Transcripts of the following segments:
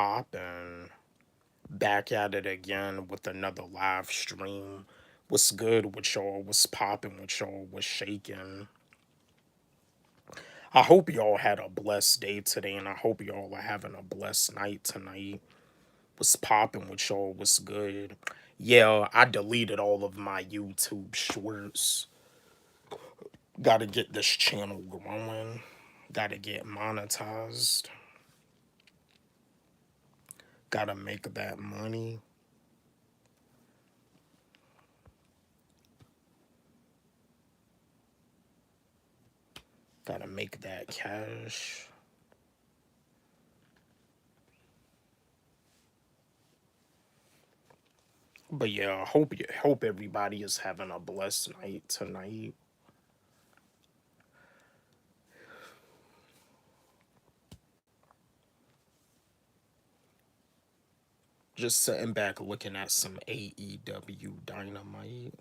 poppin'? Back at it again with another live stream. What's good with y'all? What's poppin' with y'all? What's shaking? I hope y'all had a blessed day today, and I hope y'all are having a blessed night tonight. What's poppin' with y'all? What's good? Yeah, I deleted all of my YouTube shorts. Gotta get this channel growing. Gotta get monetized. Gotta make that money. Gotta make that cash. But yeah, hope everybody is having a blessed night tonight. Just sitting back looking at some AEW Dynamite.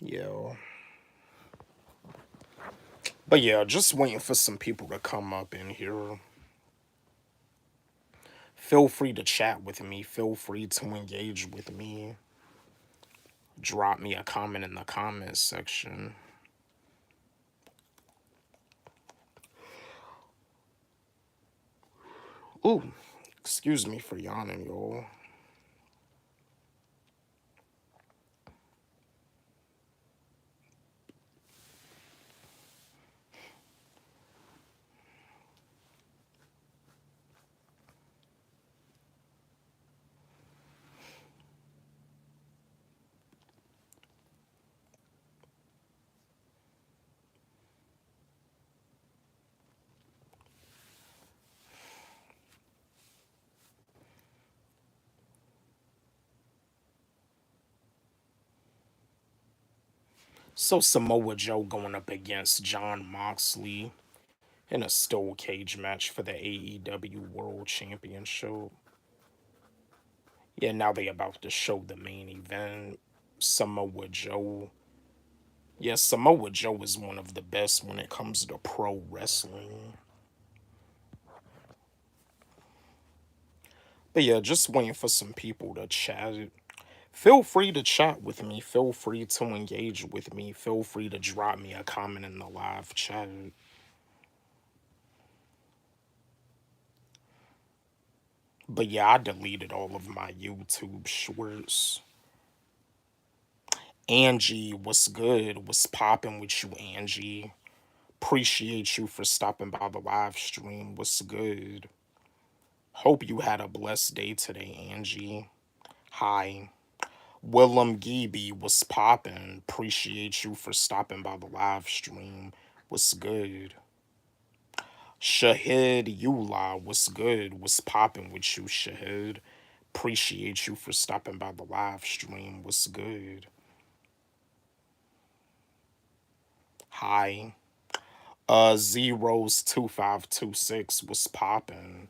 Yeah. But yeah, just waiting for some people to come up in here. Feel free to chat with me. Feel free to engage with me. Drop me a comment in the comments section. Ooh, excuse me for yawning, y'all. So Samoa Joe going up against John Moxley in a steel cage match for the AEW World Championship. Yeah, now they about to show the main event. Samoa Joe. Yeah, Samoa Joe is one of the best when it comes to pro wrestling. But yeah, just waiting for some people to chat. Feel free to chat with me. Feel free to engage with me. Feel free to drop me a comment in the live chat. But yeah, I deleted all of my YouTube shorts. Angie, what's good? What's popping with you, Angie? Appreciate you for stopping by the live stream. What's good? Hope you had a blessed day today, Angie. Hi. Willem Geeby, what's popping? Appreciate you for stopping by the live stream. What's good? Shahid Yula, what's good? What's popping with you, Shahid? Appreciate you for stopping by the live stream. What's good? Hi. Zeros 2526 was popping.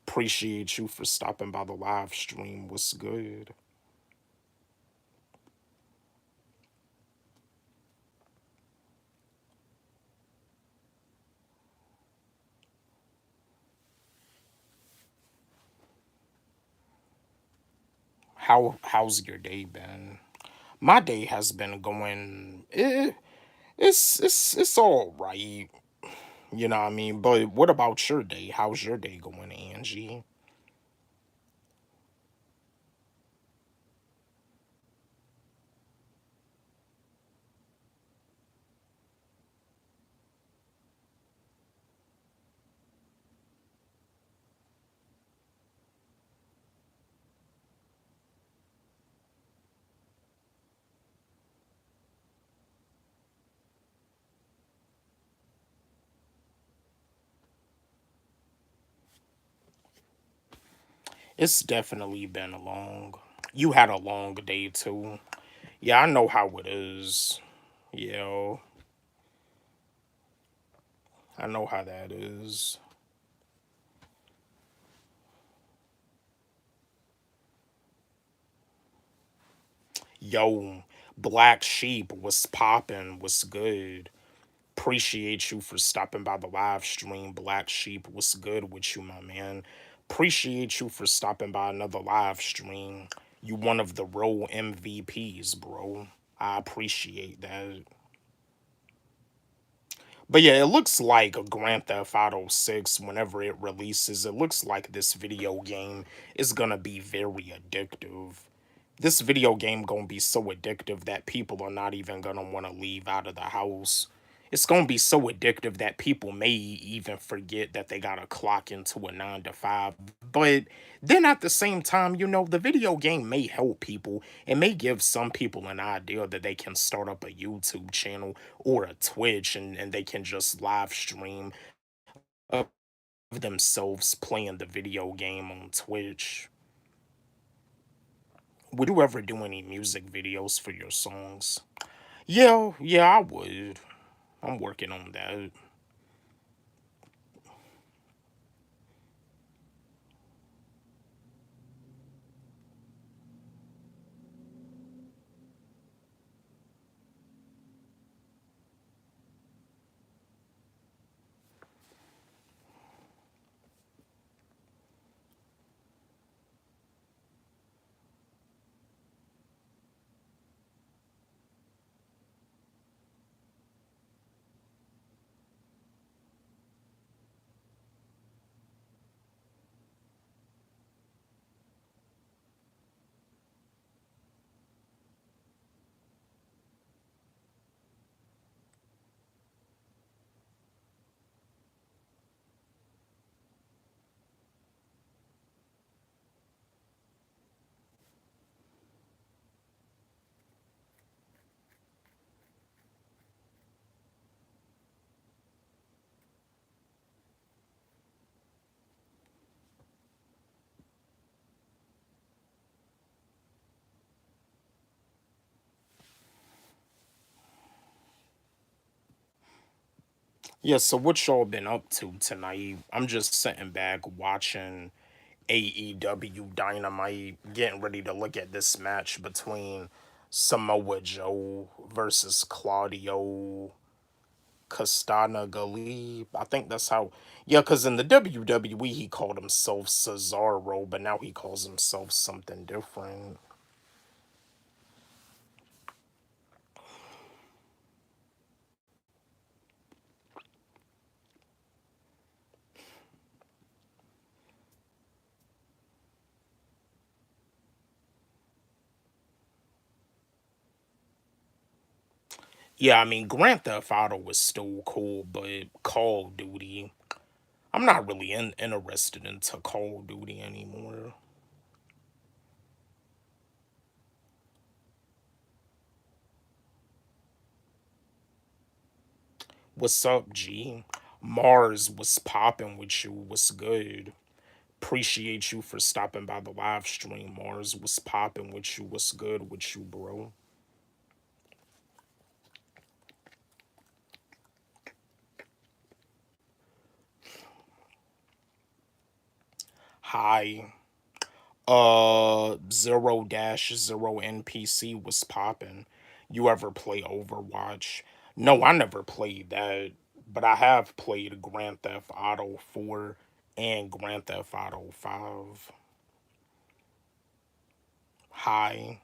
Appreciate you for stopping by the live stream. What's good? How's your day been? My day has been going. It's all right. You know what I mean. But what about your day? How's your day going, Angie? It's definitely been long. You had a long day too. Yeah, I know how it is. Yeah, I know how that is. Yo, Black Sheep, what's poppin'? What's good? Appreciate you for stopping by the live stream. Black Sheep, what's good with you, my man? Appreciate you for stopping by another live stream. You one of the role MVPs, bro. I appreciate that. But yeah, it looks like a Grand Theft Auto 6, whenever it releases, it looks like this video game is gonna be very addictive. This video game gonna be so addictive that people are not even gonna want to leave out of the house. It's gonna be so addictive that people may even forget that they gotta clock into a 9 to 5. But then at the same time, the video game may help people. It may give some people an idea that they can start up a YouTube channel or a Twitch, and they can just live stream of themselves playing the video game on Twitch. Would you ever do any music videos for your songs? Yeah, I would. I'm working on that. Yeah, so what y'all been up to tonight? I'm just sitting back watching AEW Dynamite, getting ready to look at this match between Samoa Joe versus Claudio Castana Galib. I think that's how. Yeah, because in the WWE he called himself Cesaro, but now he calls himself something different. Yeah, I mean, Grand Theft Auto was still cool, but Call of Duty, I'm not really interested into Call of Duty anymore. What's up, G? Mars was popping with you. What's good? Appreciate you for stopping by the live stream. Mars was popping with you. What's good with you, bro? Hi. 0-0 NPC was popping. You ever play Overwatch? No, I never played that, but I have played Grand Theft Auto 4 and Grand Theft Auto 5. Hi.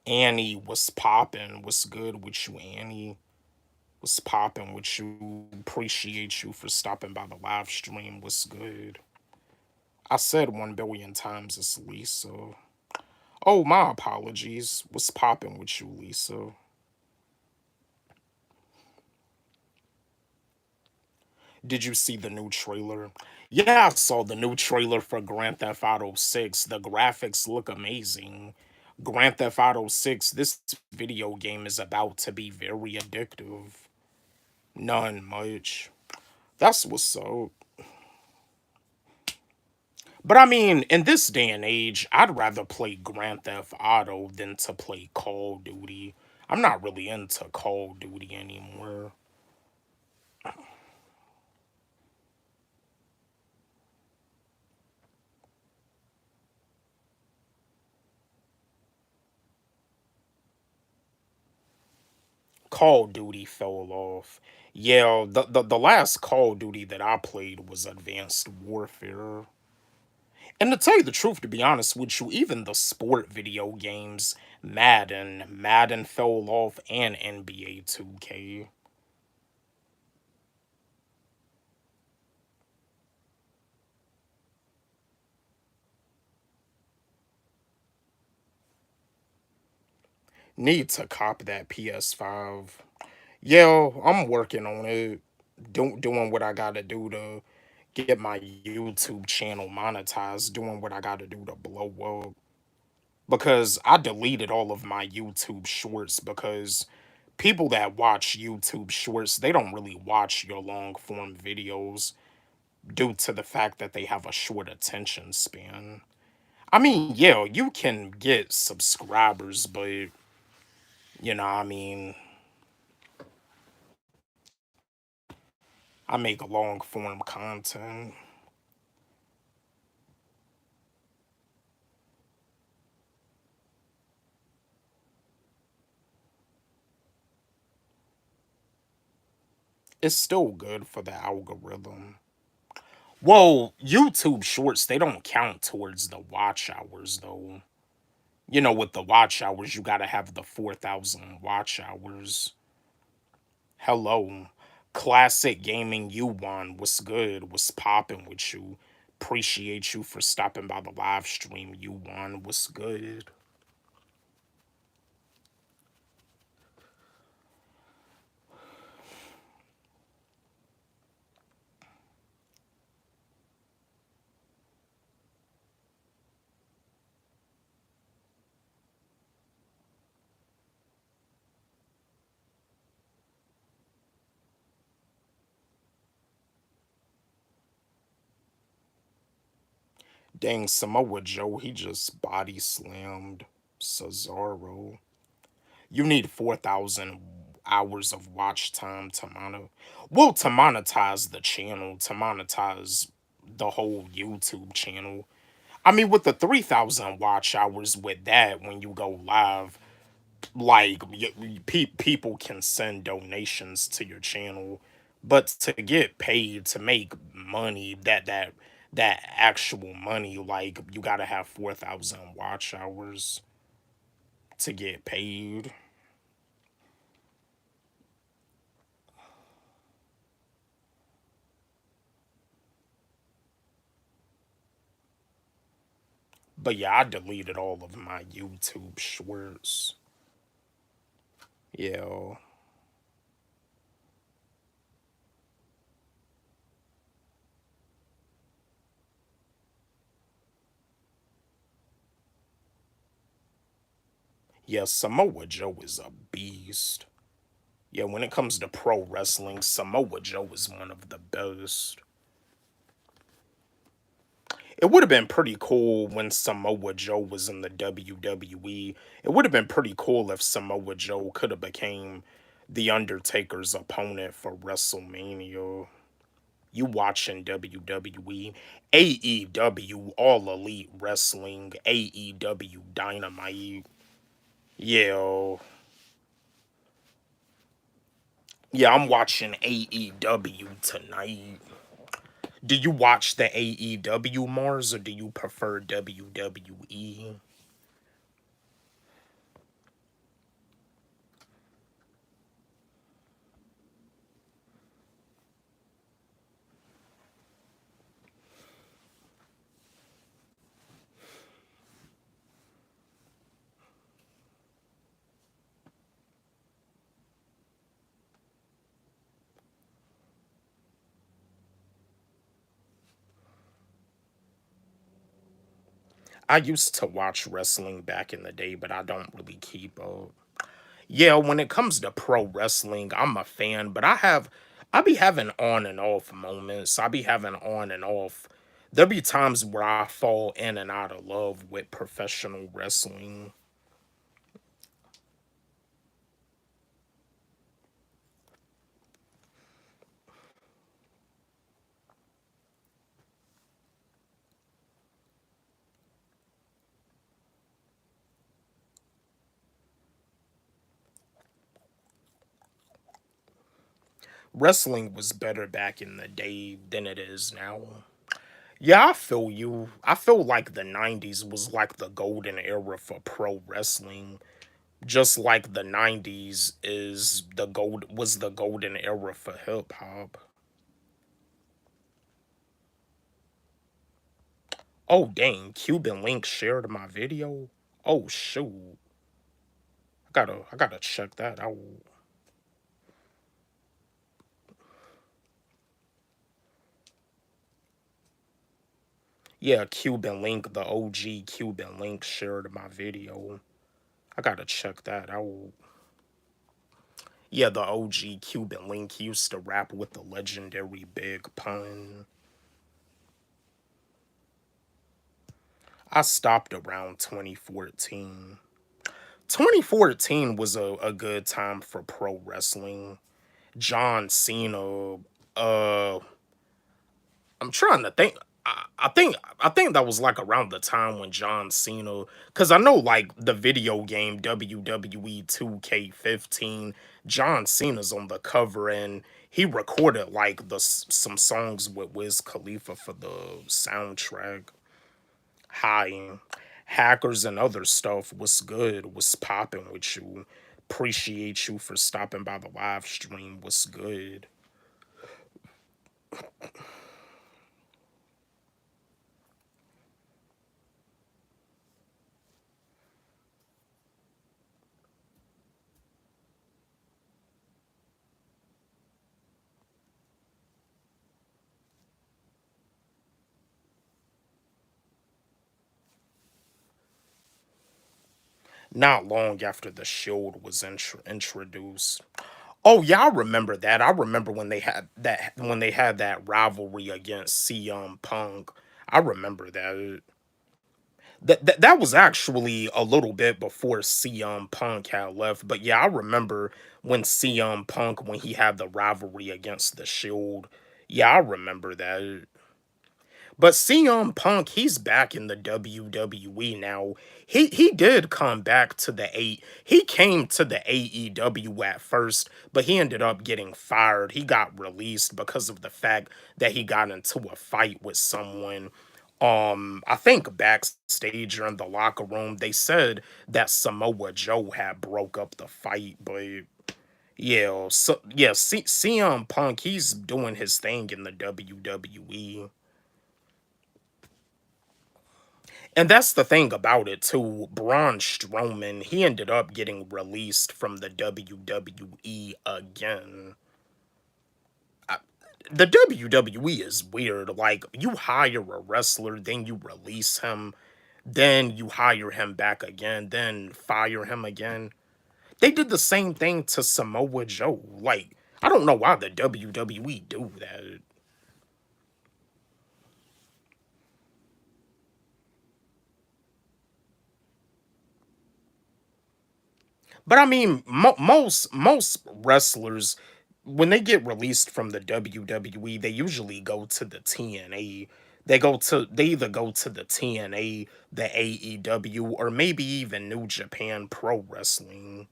Annie was popping. What's good with you, Annie? What's popping with you? Appreciate you for stopping by the live stream. What's good? I said 1 billion times it's Lisa. Oh, my apologies. What's popping with you, Lisa? Did you see the new trailer? Yeah, I saw the new trailer for Grand Theft Auto 6. The graphics look amazing. Grand Theft Auto 6, this video game is about to be very addictive. None much. That's what's up. But I mean, in this day and age, I'd rather play Grand Theft Auto than to play Call of Duty. I'm not really into Call of Duty anymore. Call of Duty fell off. Yeah, the last Call of Duty that I played was Advanced Warfare. And to tell you the truth, to be honest with you, even the sport video games, Madden fell off, and NBA 2K. Need to cop that PS5. Yeah, I'm working on it. Doing what I gotta do to get my YouTube channel monetized, doing what I gotta do to blow up. Because I deleted all of my YouTube shorts because people that watch YouTube shorts, they don't really watch your long form videos due to the fact that they have a short attention span. I mean, yeah, you can get subscribers, but I mean, I make long form content. It's still good for the algorithm. Well, YouTube shorts, they don't count towards the watch hours though. With the watch hours, you gotta have the 4,000 watch hours. Hello. Classic Gaming you won. What's good? What's popping with you? Appreciate you for stopping by the live stream. You won. What's good? Dang, Samoa Joe, he just body slammed Cesaro. You need 4,000 hours of watch time to to monetize the channel, to monetize the whole YouTube channel. I mean, with the 3,000 watch hours with that, when you go live, like people can send donations to your channel, but to get paid to make money, that actual money, like you gotta have 4,000 watch hours to get paid. But yeah, I deleted all of my YouTube shorts. Yeah. Yeah, Samoa Joe is a beast. Yeah, when it comes to pro wrestling, Samoa Joe is one of the best. It would have been pretty cool when Samoa Joe was in the WWE. It would have been pretty cool if Samoa Joe could have became the Undertaker's opponent for WrestleMania. You watching WWE, AEW, All Elite Wrestling, AEW Dynamite. Yeah, yeah, I'm watching AEW tonight. Do you watch the AEW Mars or do you prefer WWE? I used to watch wrestling back in the day, but I don't really keep up. Yeah, when it comes to pro wrestling, I'm a fan, but I be having on and off moments. I be having on and off. There'll be times where I fall in and out of love with professional wrestling. Wrestling was better back in the day than it is now. Yeah, I feel you. I feel like the 90s was like the golden era for pro wrestling, just like the 90s is the gold was the golden era for hip hop. Oh dang, Cuban Link shared my video. Oh shoot. I gotta check that out. Yeah, Cuban Link, the OG Cuban Link shared my video. I gotta check that out. Yeah, the OG Cuban Link used to rap with the legendary Big Pun. I stopped around 2014. 2014 was a good time for pro wrestling. John Cena, uh, I'm trying to think. I think that was like around the time when John Cena, because I know like the video game WWE 2K15, John Cena's on the cover and he recorded like some songs with Wiz Khalifa for the soundtrack. Hi, hackers and other stuff. What's good? What's popping with you? Appreciate you for stopping by the live stream. What's good? Not long after the Shield was introduced. Oh yeah, I remember that. I remember when they had that rivalry against CM Punk. I remember that. That was actually a little bit before CM Punk had left, but yeah, I remember when CM Punk when he had the rivalry against the Shield. Yeah, I remember that. But CM Punk, he's back in the WWE now. He did come back to the he came to the AEW at first, but he ended up getting fired. He got released because of the fact that he got into a fight with someone. I think backstage or in the locker room, they said that Samoa Joe had broke up the fight, but CM Punk, he's doing his thing in the WWE. And that's the thing about it too. Braun Strowman, he ended up getting released from the WWE again. The WWE is weird. Like, you hire a wrestler, then you release him, then you hire him back again, then fire him again. They did the same thing to Samoa Joe. Like, I don't know why the WWE do that. But I mean, most wrestlers when they get released from the WWE, they usually go to the TNA. They either go to the TNA, the AEW, or maybe even New Japan Pro Wrestling.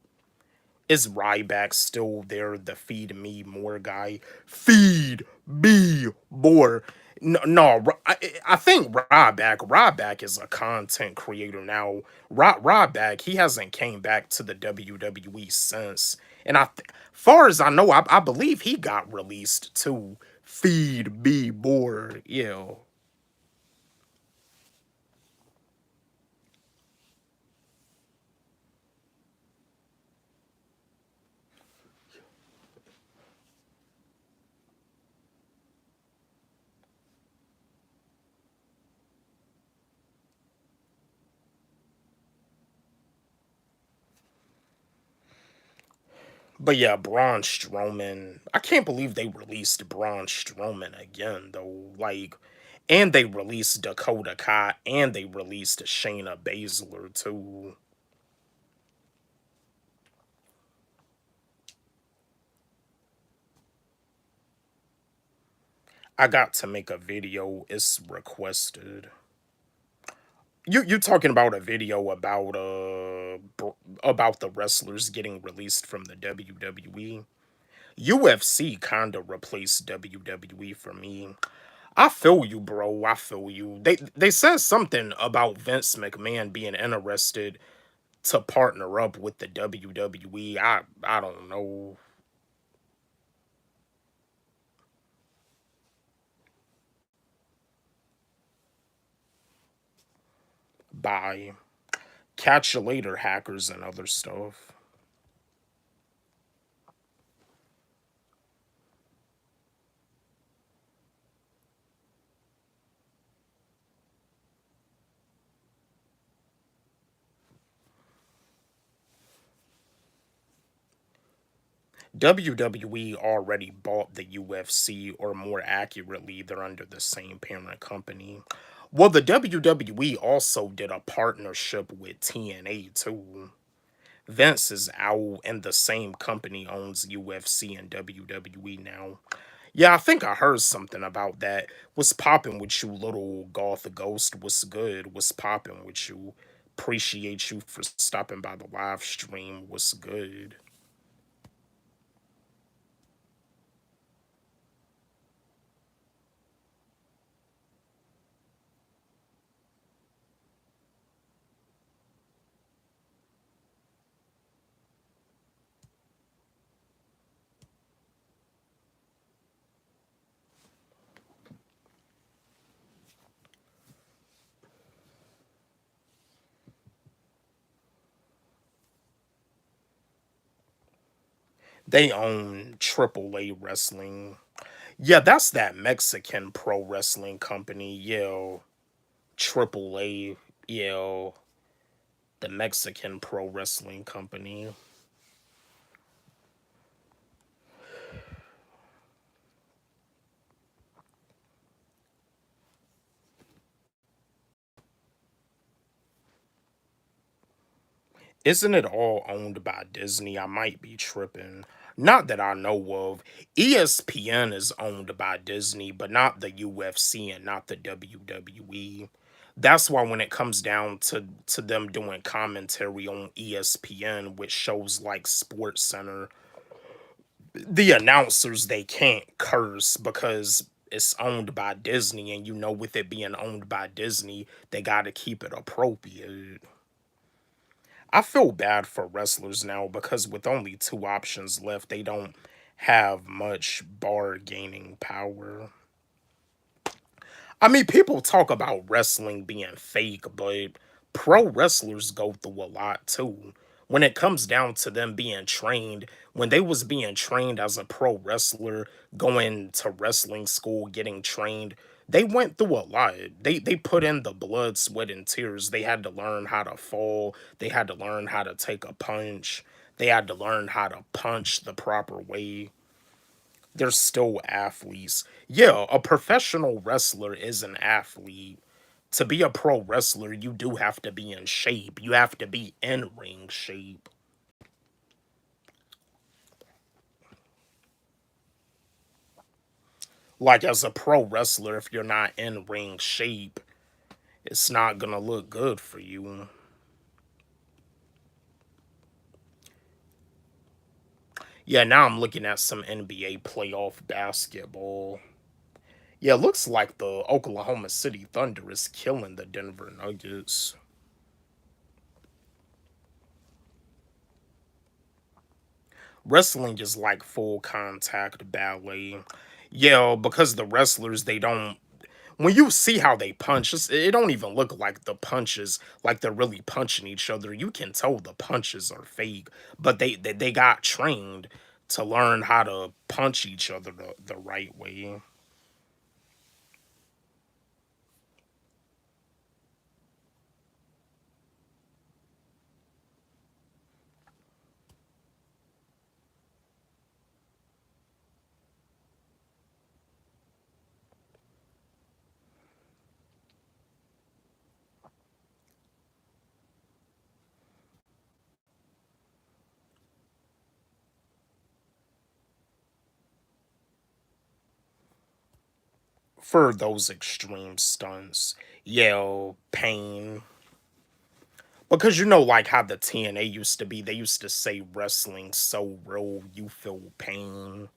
Is Ryback still there, the feed me more guy? Feed me more. No, no, I think Ryback is a content creator now. Ryback, he hasn't came back to the WWE since. And far as I know, I believe he got released too. Feed me more, yeah. But yeah, Braun Strowman. I can't believe they released Braun Strowman again, though. Like, and they released Dakota Kai, and they released Shayna Baszler too. I got to make a video. It's requested. You talking about a video about the wrestlers getting released from the WWE? UFC kind of replaced WWE for me. I feel you, bro. I feel you. They said something about Vince McMahon being interested to partner up with the WWE. I don't know. Bye. Catch you later, hackers and other stuff. WWE already bought the UFC, or more accurately, they're under the same parent company. Well, the WWE also did a partnership with TNA too. Vince is out, and the same company owns UFC and WWE now. Yeah, I think I heard something about that. What's popping with you, little goth ghost? What's good? What's popping with you? Appreciate you for stopping by the live stream. What's good? They own AAA Wrestling. Yeah, that's that Mexican pro wrestling company. Yeah, AAA. Yeah, the Mexican pro wrestling company. Isn't it all owned by Disney? I might be tripping. Not that I know of. ESPN is owned by Disney, but not the UFC and not the WWE. That's why when it comes down to them doing commentary on ESPN with shows like Sports Center, the announcers they can't curse because it's owned by Disney, and you know with it being owned by Disney, they got to keep it appropriate. I feel bad for wrestlers now because with only two options left, they don't have much bargaining power. I mean, people talk about wrestling being fake, but pro wrestlers go through a lot too. When it comes down to them being trained, when they was being trained as a pro wrestler, going to wrestling school, getting trained, they went through a lot. They put in the blood, sweat, and tears. They had to learn how to fall. They had to learn how to take a punch. They had to learn how to punch the proper way. They're still athletes. Yeah, a professional wrestler is an athlete. To be a pro wrestler, you do have to be in shape. You have to be in ring shape. Like, as a pro wrestler, if you're not in ring shape, it's not gonna look good for you. Yeah, now I'm looking at some NBA playoff basketball. Yeah, looks like the Oklahoma City Thunder is killing the Denver Nuggets. Wrestling is like full contact ballet. Yeah, because the wrestlers, they don't. When you see how they punch, it don't even look like the punches, like they're really punching each other. You can tell the punches are fake, but they got trained to learn how to punch each other the right way. For those extreme stunts, yell, pain. Because you know, like how the TNA used to be, they used to say wrestling so real, you feel pain.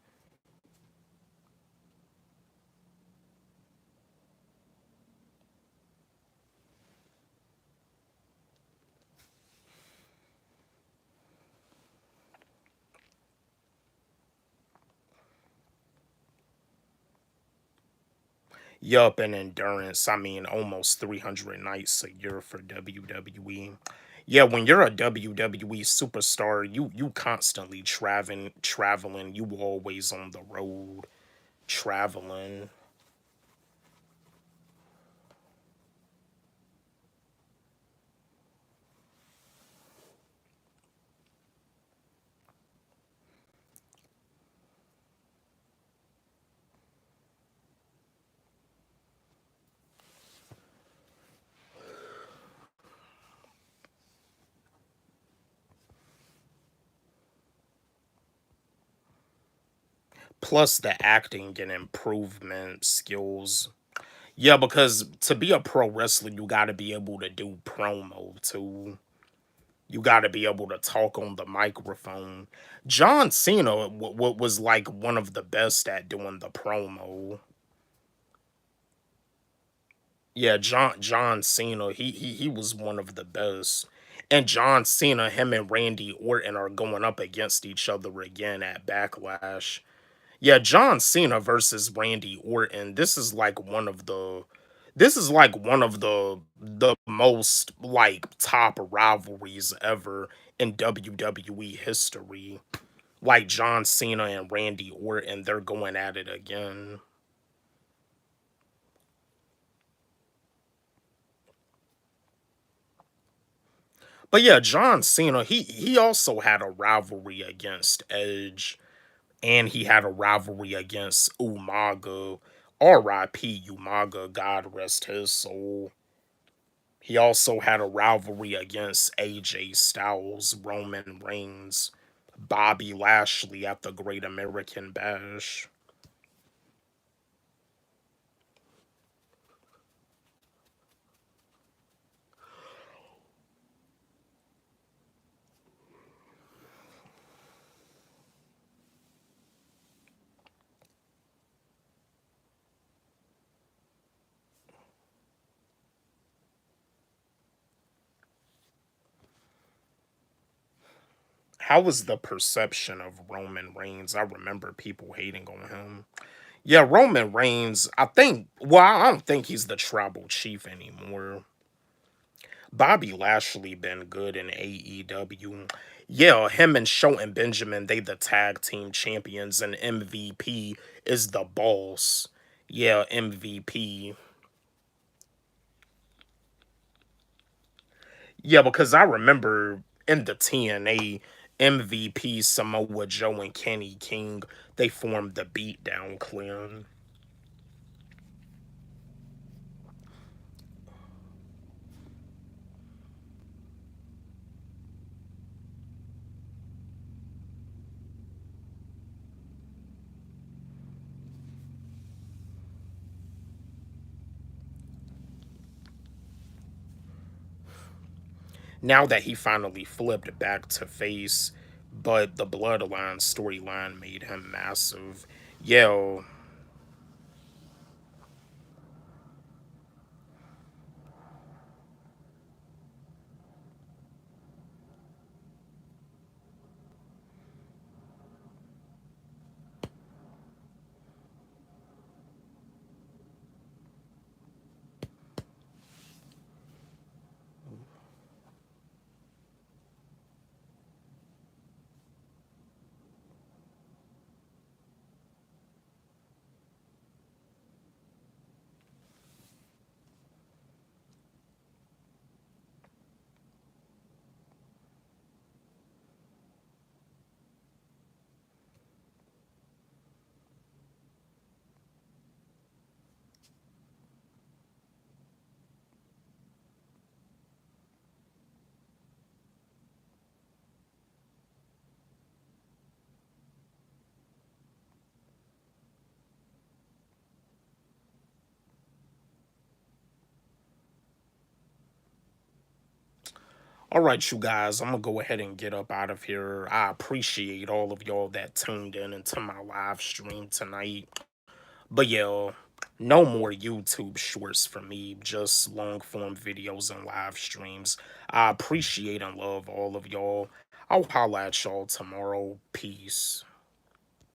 Yup, and endurance. I mean, almost 300 nights a year for WWE. Yeah, when you're a WWE superstar, you constantly traveling. You always on the road traveling. Plus the acting and improvement skills. Yeah, because to be a pro wrestler, you got to be able to do promo too. You got to be able to talk on the microphone. John Cena was like one of the best at doing the promo. Yeah, John Cena, he was one of the best. And John Cena, him and Randy Orton are going up against each other again at Backlash. Yeah, John Cena versus Randy Orton. This is like one of the most like top rivalries ever in WWE history. Like John Cena and Randy Orton, they're going at it again. But yeah, John Cena, he also had a rivalry against Edge, and he had a rivalry against Umaga. R.I.P. Umaga, God rest his soul. He also had a rivalry against AJ Styles, Roman Reigns, Bobby Lashley at the Great American Bash. How was the perception of Roman Reigns? I remember people hating on him. Yeah, Roman Reigns, I think, well, I don't think he's the tribal chief anymore. Bobby Lashley been good in AEW. Yeah, him and Shelton Benjamin, they the tag team champions, and MVP is the boss. Yeah, MVP. Yeah, because I remember in the TNA, MVP, Samoa Joe, and Kenny King, they formed the Beatdown Clan. Now that he finally flipped back to face, but the Bloodline storyline made him massive. Yeah, All right, you guys, I'm gonna go ahead and get up out of here. I appreciate all of y'all that tuned in into my live stream tonight. But yeah, no more YouTube shorts for me, just long form videos and live streams. I appreciate and love all of y'all. I'll holla at y'all tomorrow. Peace.